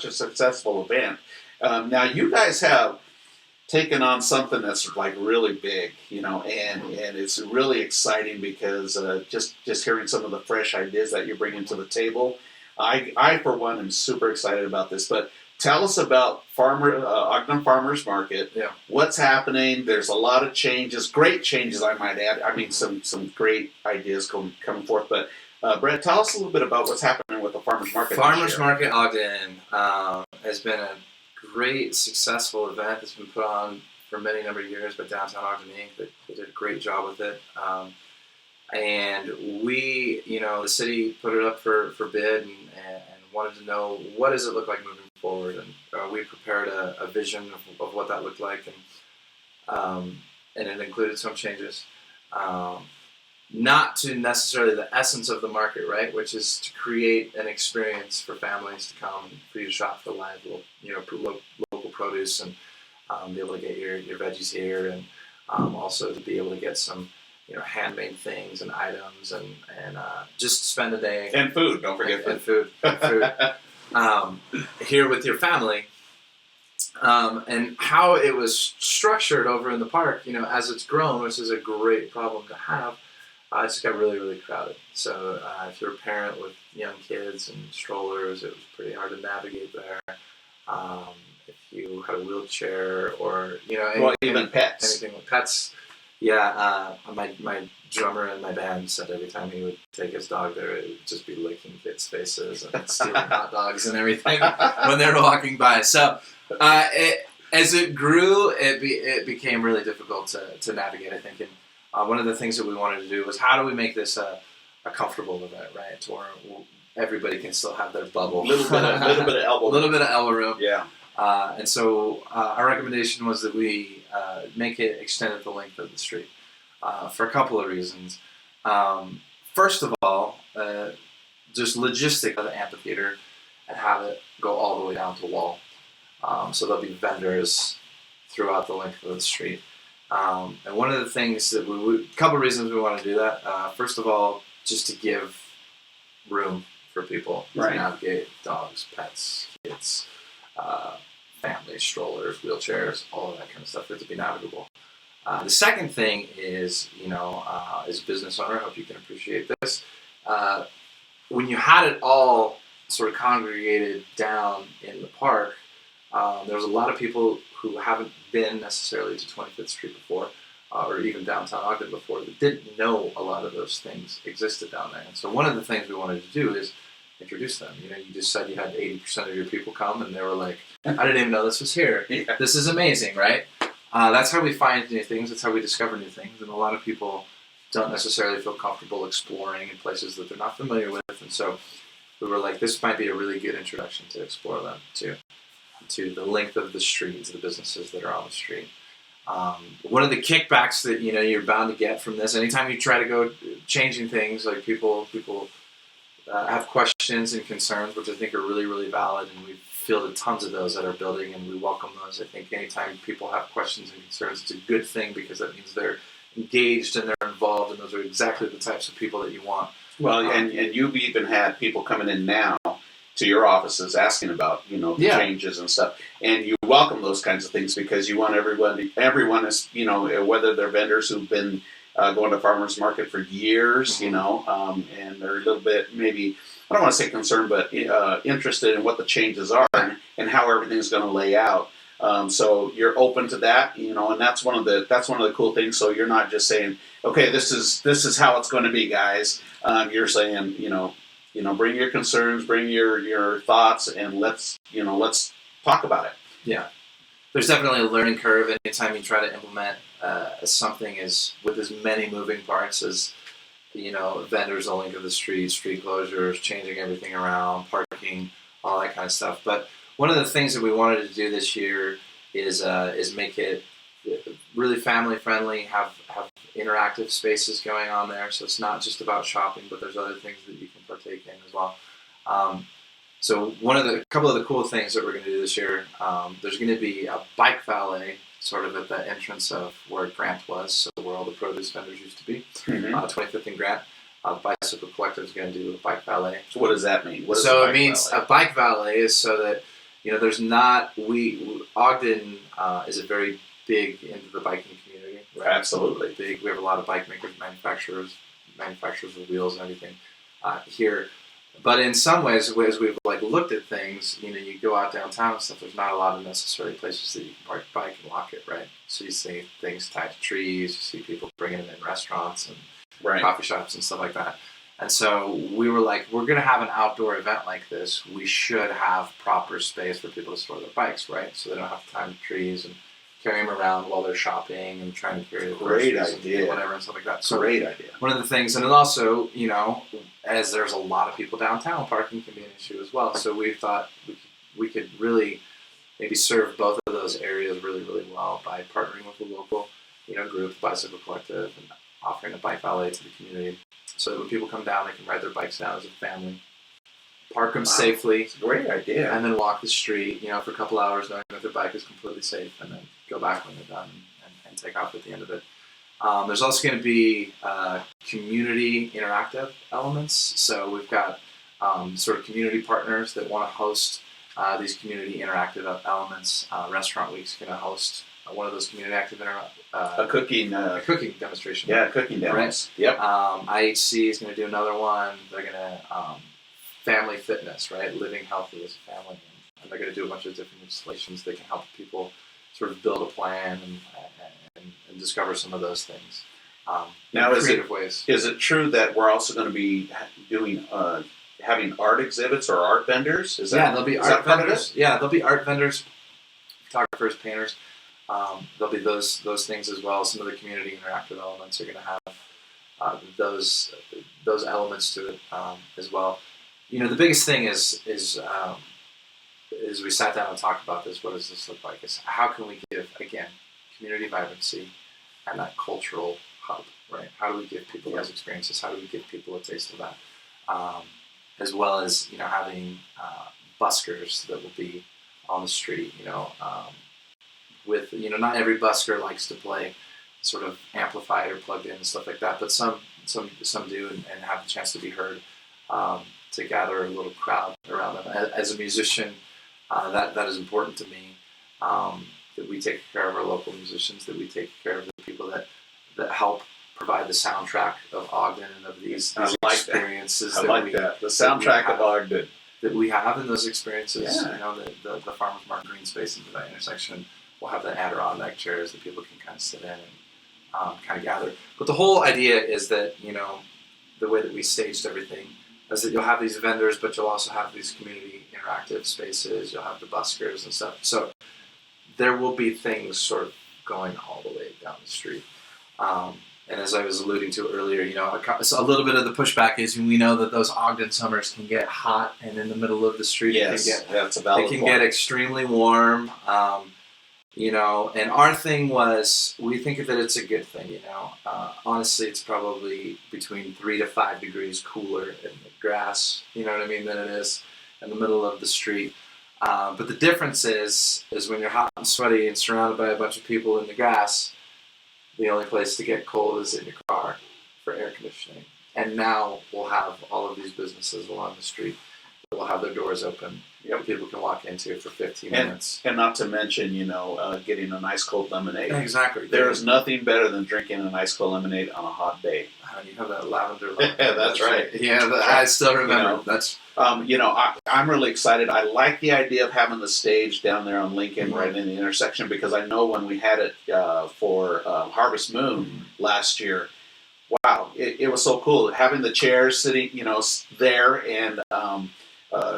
a successful event. Now you guys have taken on something that's like really big, and it's really exciting because just hearing some of the fresh ideas that you're bringing to the table, I for one am super excited about this. But tell us about Ogden Farmers Market. Yeah. What's happening? There's a lot of changes, great changes, I might add. I mean, some great ideas coming forth. But Brett, tell us a little bit about what's happening with the Farmers Market. Farmers Market Ogden has been a great, successful event that's been put on for many number of years by Downtown Ogden Inc. They did a great job with it. And we, the city put it up for bid and wanted to know what does it look like moving forward. And we prepared a vision of what that looked like. And it included some changes. Not to necessarily the essence of the market, right? Which is to create an experience for families to come and for you to shop for live, local produce and be able to get your veggies here, and also to be able to get some, handmade things and items and just spend a day and food. Don't forget food. Here with your family. And how it was structured over in the park, as it's grown, which is a great problem to have. It just got really, really crowded. So if you're a parent with young kids and strollers, it was pretty hard to navigate there. If you had a wheelchair or, even pets. Anything with pets. Yeah, my drummer in my band said every time he would take his dog there, it would just be licking kids' faces and stealing hot dogs and everything when they were walking by. So as it grew, it became really difficult to navigate, I think. And one of the things that we wanted to do was how do we make this a comfortable event, right? To where everybody can still have their bubble. Little bit of elbow. A little bit of elbow room. Yeah. And so our recommendation was that we make it extended the length of the street for a couple of reasons. First of all, just logistic of the amphitheater and have it go all the way down to the wall. So there'll be vendors throughout the length of the street. And one of the things that a couple of reasons we want to do that. First of all, just to give room for people to navigate dogs, pets, kids, families, strollers, wheelchairs, all of that kind of stuff. It to be navigable. The second thing is, as a business owner, I hope you can appreciate this. When you had it all sort of congregated down in the park, there's a lot of people who haven't been necessarily to 25th Street before, or even downtown Ogden before, that didn't know a lot of those things existed down there. And so one of the things we wanted to do is introduce them. You just said you had 80% of your people come, and they were like, I didn't even know this was here. Yeah. This is amazing, right? That's how we find new things. That's how we discover new things. And a lot of people don't necessarily feel comfortable exploring in places that they're not familiar with. And so we were like, this might be a really good introduction to explore them to the length of the street, to the businesses that are on the street. One of the kickbacks that you're bound to get from this, anytime you try to go changing things, like people have questions and concerns, which I think are really, really valid, and we've fielded tons of those at our building, and we welcome those. I think anytime people have questions and concerns, it's a good thing because that means they're engaged and they're involved, and those are exactly the types of people that you want. Well, and you've even had people coming in now to your offices asking about, the changes and stuff. And you welcome those kinds of things because you want everyone is, whether they're vendors who've been going to farmers market for years, and they're a little bit maybe, I don't want to say concerned, but interested in what the changes are and how everything's going to lay out. So you're open to that, and that's one of the cool things. So you're not just saying, okay, this is how it's going to be, guys. You're saying, bring your concerns, bring your thoughts, and let's talk about it. Yeah, there's definitely a learning curve anytime you try to implement something with as many moving parts as vendors on the link of the street closures, changing everything around, parking, all that kind of stuff. But one of the things that we wanted to do this year is make it really family friendly, have interactive spaces going on there. So it's not just about shopping, but there's other things that you can partake in as well. So couple of the cool things that we're going to do this year, there's going to be a bike valet sort of at the entrance of where Grant was, so where all the produce vendors used to be, 25th and Grant. The Bicycle Collective is going to do a bike valet. So what does that mean? It means a bike valet is so that there's not Ogden is a very big into the biking community. Right? Absolutely big. We have a lot of bike makers, manufacturers of wheels and everything here. But in some ways, as we've looked at things, you go out downtown and stuff. There's not a lot of necessary places that you can park your bike and walk it, right? So you see things tied to trees. You see people bringing them in restaurants and coffee shops and stuff like that. And so we were like, we're going to have an outdoor event like this. We should have proper space for people to store their bikes, right? So they don't have to climb the trees and carry them around while they're shopping and trying to carry the groceries and whatever and stuff like that. So great idea. One of the things, and then also, as there's a lot of people downtown, parking can be an issue as well. So we thought we could really maybe serve both of those areas really, really well by partnering with a local, group, the Bicycle Collective, and offering a bike valet to the community. So that when people come down, they can ride their bikes down as a family, park them safely. It's a great idea. And then walk the street, for a couple hours, knowing that their bike is completely safe, and then go back when they're done and take off at the end of it. There's also going to be community interactive elements. So we've got sort of community partners that want to host these community interactive elements. Restaurant Week's going to host one of those community active a cooking demonstration. Yeah, cooking demos. Right? Yep. IHC is going to do another one. They're going to family fitness, right? Living healthy as a family, and they're going to do a bunch of different installations that can help people sort of build a plan and discover some of those things. Now, in creative ways. Is it true that we're also going to be doing having art exhibits or art vendors? There'll be art vendors. Yeah, there'll be art vendors, photographers, painters. There'll be those things as well. Some of the community interactive elements are going to have those elements to it as well. The biggest thing is we sat down and talked about this. What does this look like? Is how can we give, again, community vibrancy and that cultural hub, right? How do we give people those experiences? How do we give people a taste of that? As well as, having buskers that will be on the street, with, not every busker likes to play sort of amplified or plugged in and stuff like that, but some do and have the chance to be heard, to gather a little crowd around them. As a musician, that is important to me, that we take care of our local musicians, that we take care of the people that help provide the soundtrack of Ogden and of these experiences. I like that. The soundtrack of Ogden. That we have in those experiences. Yeah. The farmers market green space into that intersection. We'll have the Adirondack chairs that people can kind of sit in and kind of gather. But the whole idea is that, the way that we staged everything is that you'll have these vendors, but you'll also have these community interactive spaces. You'll have the buskers and stuff. So there will be things sort of going all the way down the street. And as I was alluding to earlier, a little bit of the pushback is we know that those Ogden summers can get hot, and in the middle of the street, that's a valid point. Get extremely warm. And our thing was, we think that it's a good thing, honestly, it's probably between 3 to 5 degrees cooler in the grass, than it is in the middle of the street. But the difference is when you're hot and sweaty and surrounded by a bunch of people in the grass, the only place to get cold is in your car for air conditioning. And now we'll have all of these businesses along the street that will have their doors open. People can walk into for 15 minutes. And not to mention, getting an ice cold lemonade. Exactly. There's nothing better than drinking an ice cold lemonade on a hot day. You have that lavender. That's right. Yeah, I still remember. I'm really excited. I like the idea of having the stage down there on Lincoln, right in the intersection, because I know when we had it for Harvest Moon last year, wow, it was so cool having the chairs sitting, there, and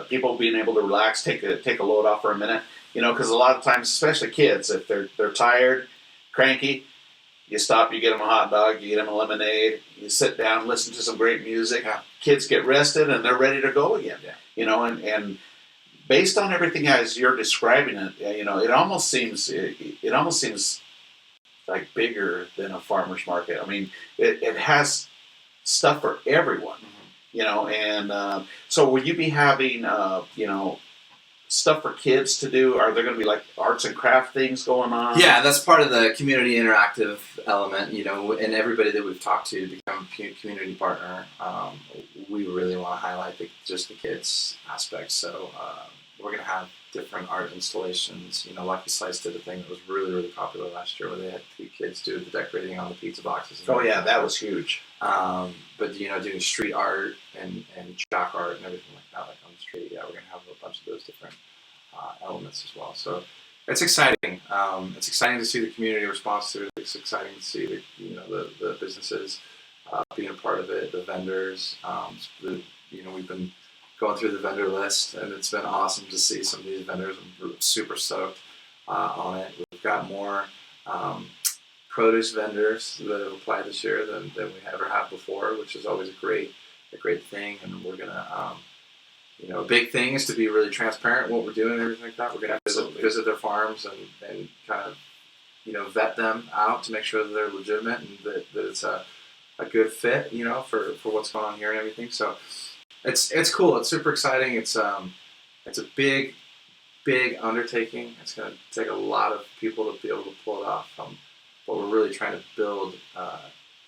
people being able to relax, take a load off for a minute, because a lot of times, especially kids, if they're tired, cranky, you stop, you get them a hot dog, you get them a lemonade, you sit down, listen to some great music. Kids get rested and they're ready to go again. And based on everything as you're describing it, it almost seems like bigger than a farmer's market. I mean, it has stuff for everyone. And so will you be having, stuff for kids to do? Are there going to be like arts and craft things going on? Yeah, that's part of the community interactive element, and everybody that we've talked to become a community partner. We really want to highlight just the kids aspect. So we're going to have different art installations. Lucky Slice did a thing that was really, really popular last year where they had 3 kids do the decorating on the pizza boxes. Oh yeah, that was huge. But doing street art and chalk art and everything like that, like on the street, yeah, we're gonna have a bunch of those different elements as well. So it's exciting. It's exciting to see the community response to it. It's exciting to see the businesses being a part of it, the vendors. We've been going through the vendor list, and it's been awesome to see some of these vendors. I'm super stoked on it. We've got more produce vendors that have applied this year than we ever have before, which is always a great thing. And we're gonna, a big thing is to be really transparent in what we're doing and everything like that. We're gonna visit their farms and kind of vet them out to make sure that they're legitimate and that it's a good fit, for what's going on here and everything. So it's cool. It's super exciting. It's a big undertaking. It's going to take a lot of people to be able to pull it off. But we're really trying to build.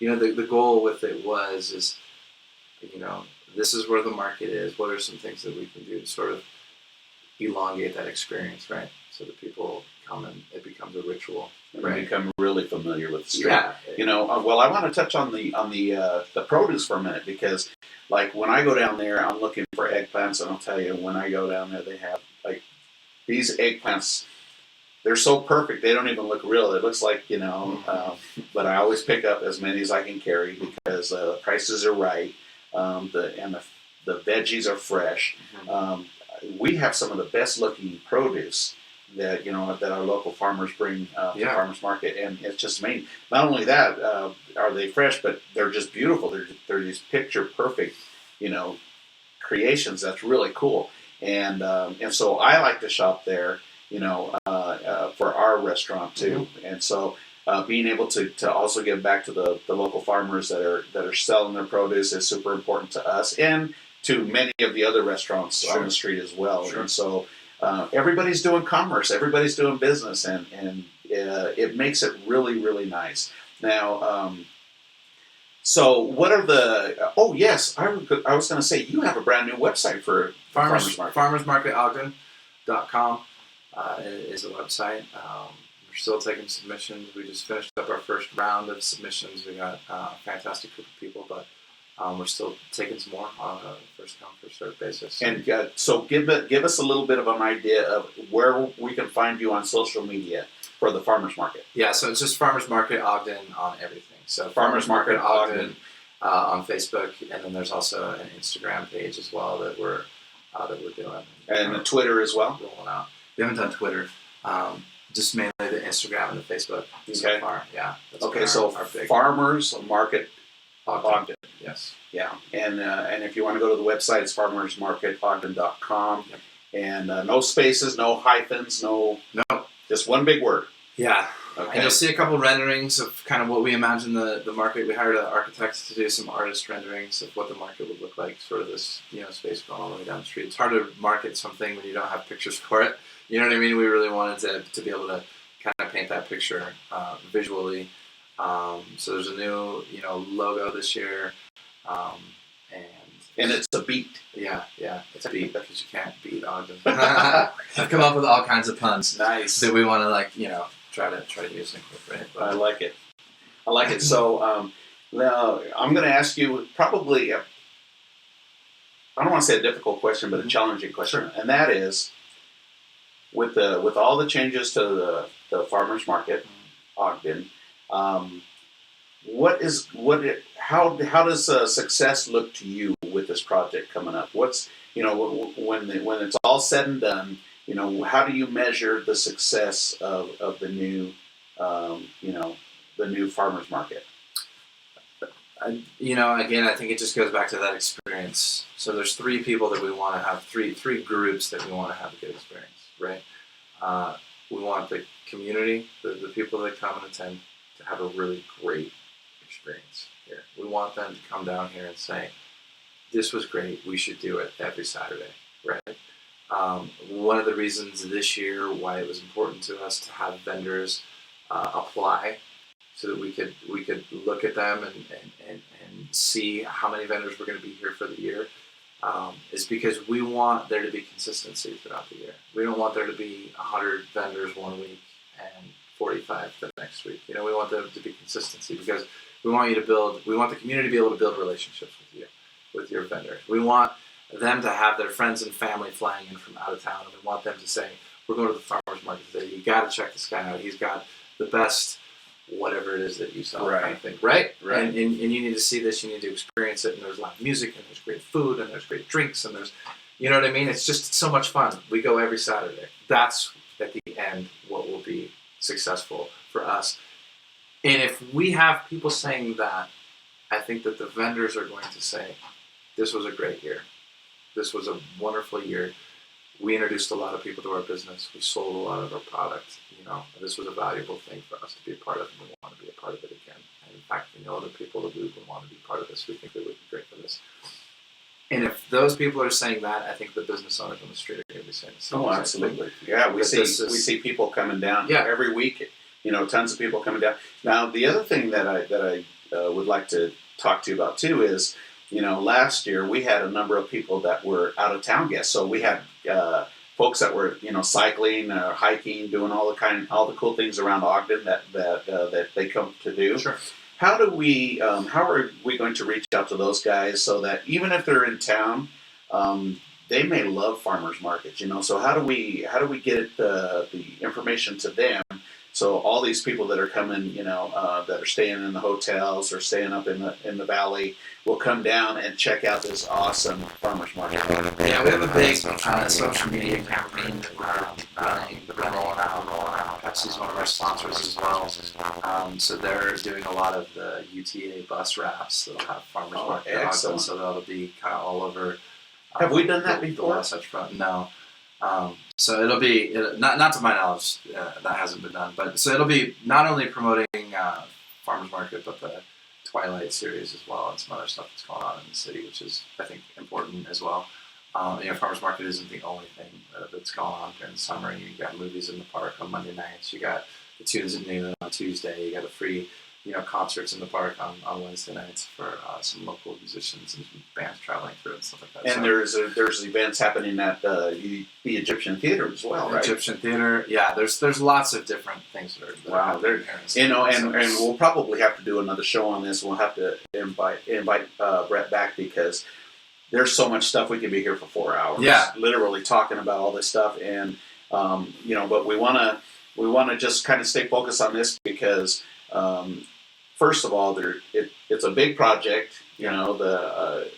The goal with it is this is where the market is. What are some things that we can do to sort of elongate that experience, right? So that people come and it becomes a ritual. Right. Become really familiar with the street. Yeah. Well, I want to touch on the produce for a minute because, like, when I go down there, I'm looking for eggplants, and I'll tell you, when I go down there, they have like these eggplants. They're so perfect; they don't even look real. It looks like but I always pick up as many as I can carry because the prices are right, the veggies are fresh. We have some of the best looking produce that that our local farmers bring to the farmers market, and it's just amazing. Not only that, are they fresh, but they're just beautiful. They're these picture perfect, creations. That's really cool, and so I like to shop there, for our restaurant too, and so. Being able to also give back to the local farmers that are selling their produce is super important to us and to many of the other restaurants on the street as well. Sure. And so everybody's doing commerce, everybody's doing business, and it makes it really, really nice. Now, so what are the? Oh yes, I was going to say you have a brand new website for Farmers Market. FarmersMarketOgden.com is the website. We're still taking submissions. We just finished up our first round of submissions. We got a fantastic group of people, but we're still taking some more on a first come, first served basis. And so give us a little bit of an idea of where we can find you on social media for the Farmers Market. Yeah, so it's just Farmers Market Ogden on everything. So Farmers Market Ogden on Facebook, and then there's also an Instagram page as well that we're doing. And the Twitter as well? Rolling out. We haven't done Twitter. Just mainly the Instagram and the Facebook so far. Yeah. Okay, so our big Farmers Market Ogden. Yes. Yeah, and if you want to go to the website, it's farmersmarketogden.com. Yep. And no spaces, no hyphens, no, just one big word. Yeah. Okay. And you'll see a couple renderings of kind of what we imagine the market. We hired an architect to do some artist renderings of what the market would look like, sort of this space going all the way down the street. It's hard to market something when you don't have pictures for it. You know what I mean? We really wanted to be able to kind of paint that picture visually. So there's a new logo this year, and it's a beat. Yeah, it's a beat because you can't beat Ogden. I've come up with all kinds of puns. Nice. That we want to try to use and incorporate. But I like it. So now I'm going to ask you probably I don't want to say a difficult question, but a challenging question, and that is. With all the changes to the Farmers Market, Ogden, how does success look to you with this project coming up? What's when it's all said and done, how do you measure the success of the new the new Farmers Market? Again, I think it just goes back to that experience. So there's 3 people that we want to have, three groups that we want to have a good experience, right? We want the community, the people that come and attend, to have a really great experience here. We want them to come down here and say, this was great, we should do it every Saturday, right? One of the reasons this year why it was important to us to have vendors apply so that we could look at them and see how many vendors were going to be here for the year is because we want there to be consistency throughout the year. We don't want there to be 100 vendors one week and 45 the next week. We want there to be consistency because we want the community to be able to build relationships with you, with your vendors. We want them to have their friends and family flying in from out of town, and we want them to say, we're going to the farmer's market today. You got to check this guy out. He's got the best whatever it is that you sell, right? Kind of thing, right? Right. And you need to see this. You need to experience it. And there's live music, and there's great food, and there's great drinks, and there's, you know what I mean? It's just so much fun. We go every Saturday. That's at the end what will be successful for us. And if we have people saying that, I think that the vendors are going to say, this was a great year. This was a wonderful year. We introduced a lot of people to our business. We sold a lot of our product. This was a valuable thing for us to be a part of, and we want to be a part of it again. And in fact, we know other people that we would want to be part of this. We think that would be great for this. And if those people are saying that, I think the business owners on the street are going to be saying the same. Oh, absolutely. Yeah, we see people coming down. Yeah. Every week. Tons of people coming down. Now, the other thing that I would like to talk to you about too is, last year we had a number of people that were out of town guests. So we had folks that were cycling, hiking, doing all the cool things around Ogden that they come to do. Sure. How are we going to reach out to those guys so that even if they're in town, they may love farmers markets, So how do we get the information to them? So all these people that are coming, that are staying in the hotels or staying up in the valley will come down and check out this awesome farmers market. Yeah, we have a big social media campaign that we're rolling out. Pepsi's one of our sponsors as well. So they're doing a lot of the UTA bus wraps that'll have farmers market Ogden, so that'll be kind of all over. Have we done that before? No. So it'll be, not to my knowledge, that hasn't been done. But so it'll be not only promoting farmers market, but the Twilight series as well, and some other stuff that's going on in the city, which is, I think, important as well. Farmers market isn't the only thing that's going on during the summer. You got movies in the park on Monday nights. You got the Tunes at Noon on Tuesday. You got the free, concerts in the park on Wednesday nights for some local musicians and bands traveling through and stuff like that. And there's events happening at the Egyptian Theater as well, right? Egyptian Theater, yeah. There's lots of different things that are happening here. And we'll probably have to do another show on this. We'll have to invite Brett back because there's so much stuff we could be here for 4 hours. Yeah, literally talking about all this stuff, and but we want to just kind of stay focused on this because. First of all, it's a big project. The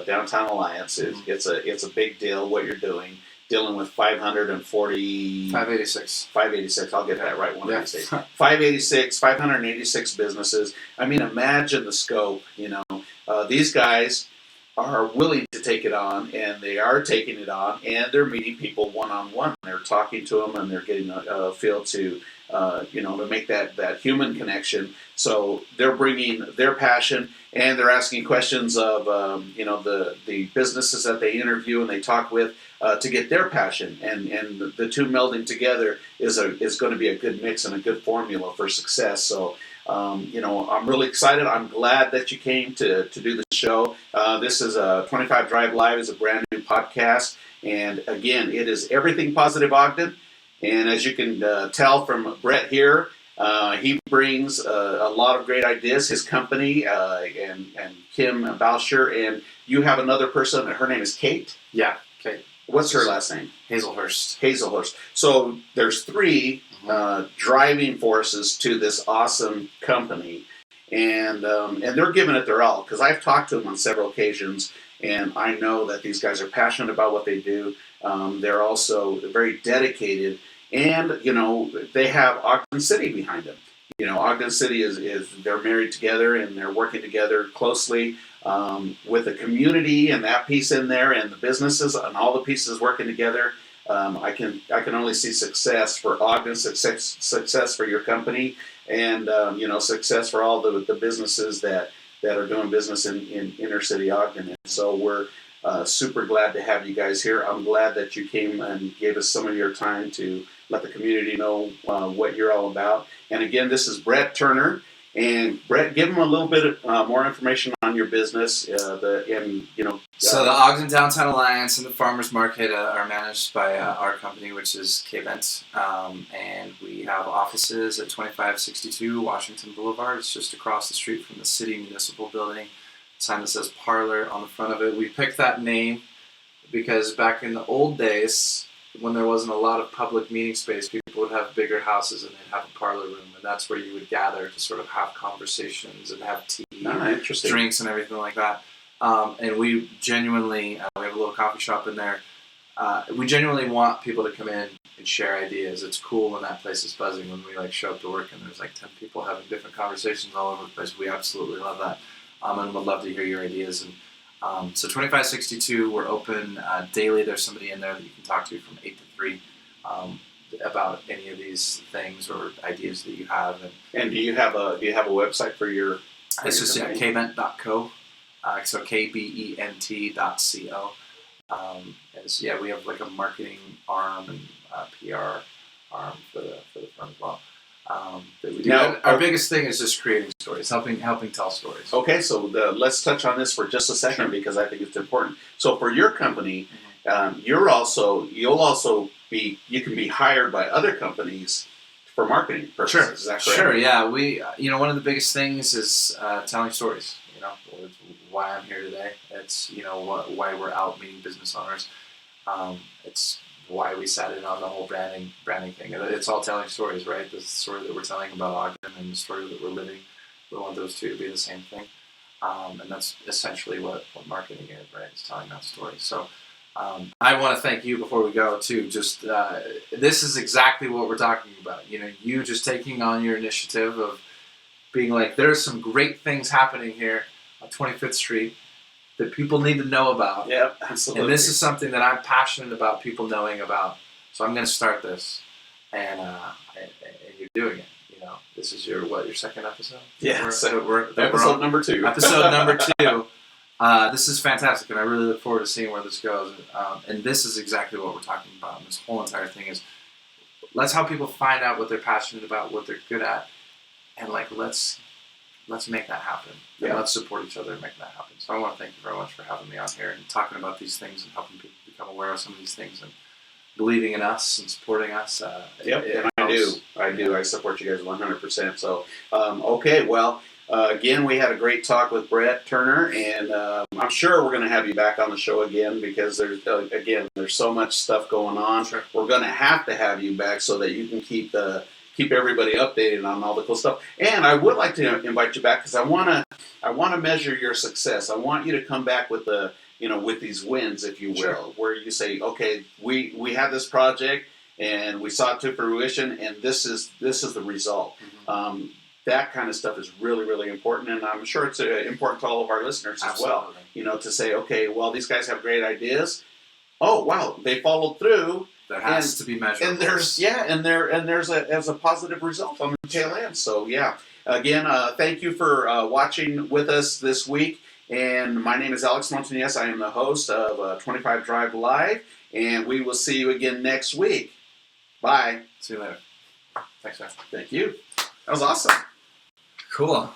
Downtown Alliance it's a big deal. What you're dealing with 586. I'll get that right one of these days. 586 businesses. I mean, imagine the scope. These guys are willing to take it on, and they are taking it on, and they're meeting people one-on-one. They're talking to them, and they're getting a feel to make that human connection. So they're bringing their passion, and they're asking questions of the businesses that they interview and they talk with to get their passion, and the two melding together is going to be a good mix and a good formula for success. So. I'm really excited. I'm glad that you came to do the show. This is a 25 Drive Live is a brand new podcast. And again, it is Everything Positive Ogden. And as you can tell from Brett here, he brings a lot of great ideas, his company, and Kim Balsher. And you have another person, her name is Kate. Yeah, Kate. What's her last name? Hazelhurst. So there's three driving forces to this awesome company, and they're giving it their all. Because I've talked to them on several occasions, and I know that these guys are passionate about what they do. They're also very dedicated, and they have Ogden City behind them. Ogden City is they're married together and they're working together closely. With the community and that piece in there, and the businesses and all the pieces working together, I can only see success for Ogden, success for your company, and success for all the businesses that are doing business in inner city Ogden. And so we're super glad to have you guys here. I'm glad that you came and gave us some of your time to let the community know what you're all about. And again, this is Brett Turner. And Brett, give them a little bit more information on your business. So the Ogden Downtown Alliance and the Farmers Market are managed by our company, which is K-Vent. And we have offices at 2562 Washington Boulevard. It's just across the street from the City Municipal Building. Sign that says Parlor on the front of it. We picked that name because back in the old days, when there wasn't a lot of public meeting space, people would have bigger houses and they'd have a parlor room, and that's where you would gather to sort of have conversations and have tea, drinks, and everything like that. And we genuinely, we have a little coffee shop in there. We genuinely want people to come in and share ideas. It's cool when that place is buzzing, when we show up to work and there's 10 people having different conversations all over the place. We absolutely love that, and would love to hear your ideas. And so 2562, we're open daily. There's somebody in there that you can talk to from 8 to 3 about any of these things or ideas that you have. And do you have a website for your? It's just kvent.co. So KBENT.co. We have a marketing arm and PR arm for the firm as well. That we do. Now, our biggest thing is just creating stories, helping tell stories. Okay, so let's touch on this for just a second because I think it's important. So for your company, you can be hired by other companies for marketing purposes. Sure. Is that correct? Sure. Yeah. We one of the biggest things is telling stories. It's why I'm here today. It's why we're out meeting business owners. It's why we sat in on the whole branding thing. It's all telling stories, right? The story that we're telling about Ogden and the story that we're living, we want those two to be the same thing. And that's essentially what marketing is, right? It's telling that story. So I want to thank you before we go, too. Just this is exactly what we're talking about. You just taking on your initiative of being there's some great things happening here on 25th Street that people need to know about. Yeah, absolutely. And this is something that I'm passionate about people knowing about. So I'm going to start this, and you're doing it. This is your second episode? Yeah, episode number 2. Episode number 2. This is fantastic, and I really look forward to seeing where this goes. And this is exactly what we're talking about. And this whole entire thing is let's help people find out what they're passionate about, what they're good at, and let's make that happen. Yeah. And let's support each other and make that happen. So I want to thank you very much for having me on here and talking about these things and helping people become aware of some of these things and believing in us and supporting us. I do. I support you guys 100%. So, okay, well, again, we had a great talk with Brett Turner, and I'm sure we're going to have you back on the show again because there's so much stuff going on. Sure. We're going to have you back so that you can keep everybody updated on all the cool stuff. And I would like to invite you back because I want to measure your success. I want you to come back with with these wins, if you will, Sure. where you say, okay, we had this project and we saw it to fruition, and this is the result. Mm-hmm. That kind of stuff is really, really important, and I'm sure it's important to all of our listeners Absolutely. as well. To say, okay, well, these guys have great ideas. Oh, wow, they followed through. There has to be measures. And there's a positive result on the tail end. So yeah, again, thank you for watching with us this week. And my name is Alex Montañez. I am the host of 25 Drive Live, and we will see you again next week. Bye. See you later. Thanks, man. Thank you. That was awesome. Cool.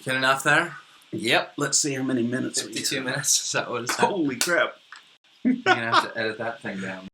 Get enough there? Yep. Let's see how many minutes. 52 minutes. Is that what it's? Holy crap. You're going to have to edit that thing down.